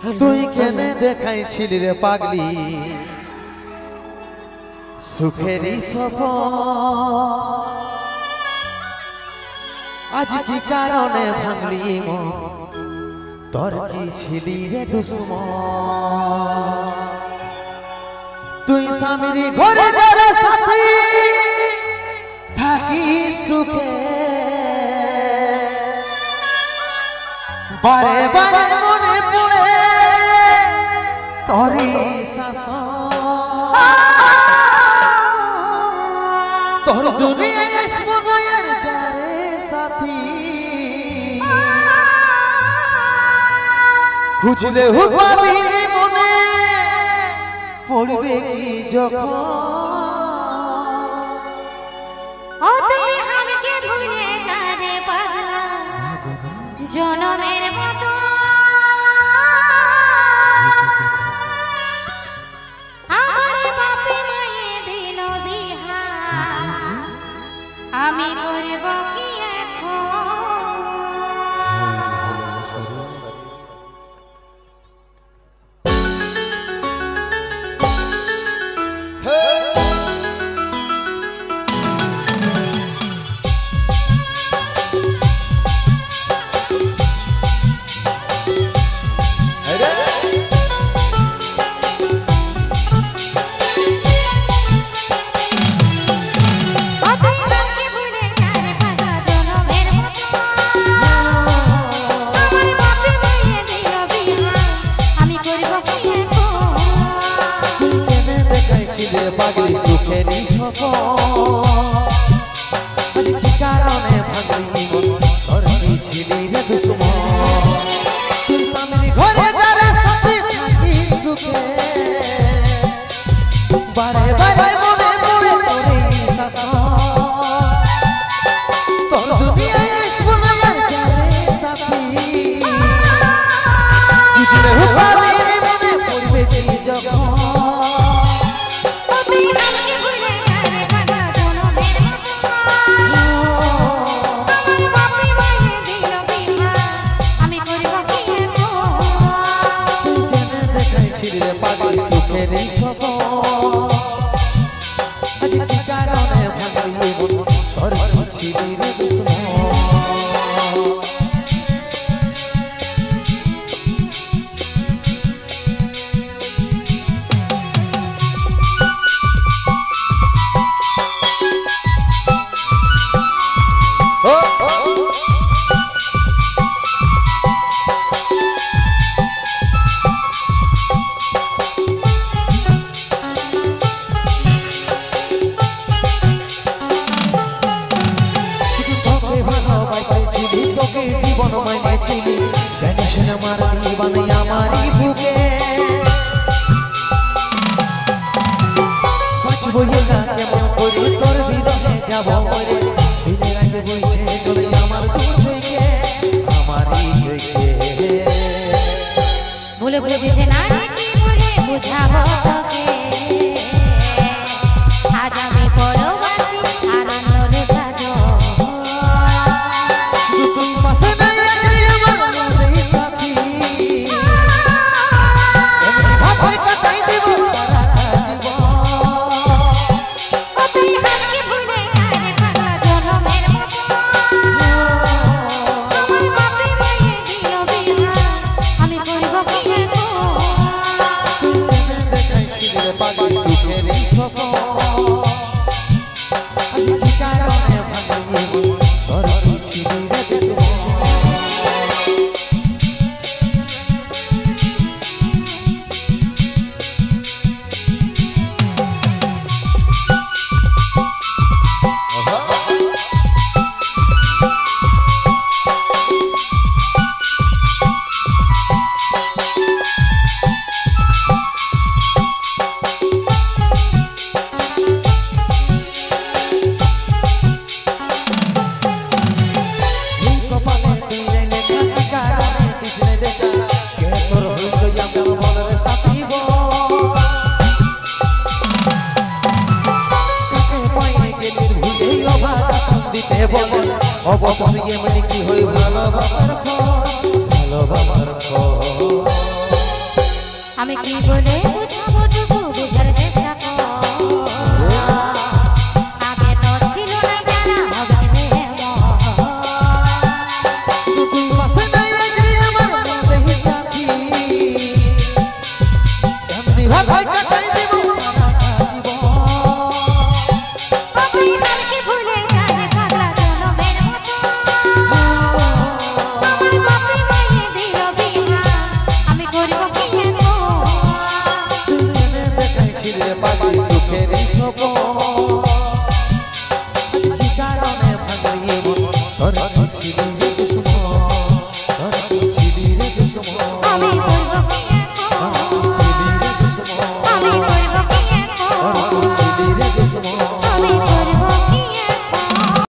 তুই কেনে দেখাইছিলি রে পাগলি সুখেরই সফর আজ কি কারণে ভাঙলি মন তোর কি ছিলি রে দুশ্মন তুই স্বামীর ঘরে যারা সাথী থাকি সুখে বারে বারে মনে পড়ে তোরি শাসন তোর দুনিয়ায় সোনার যারে সাথী খুঁজলে পাবি মনে পড়বে কি যখন জনমের মতো আমার বাপে মায়ে দিল বিহা আমি করব কি এখন পাগলি সুখেরই সফর আজ কি কারণে ভাঙলি মন তোর কি ছিলি রে দুশ্মন তুই স্বামীর ঘরে যারা সাথে থাকি সুখে বারে বারে মনে পড়ে তোরি শাসন তোর দুনিয়ায় সোনার যারে সাথী বুঝলে পাবি মনে পড়বে কি যখন পাগল সুখেরই সফর আজ কি কারণে ভাঙলি মন তোর কি ছিলি রে দুশ্মন জীবন মাইনেছিলি জানিস না আমার জীবন আমারই বুকে বাঁচবো না কেমন করে তোর বিরহে যাব মরে দিনে রাতে বইছে চলে আমার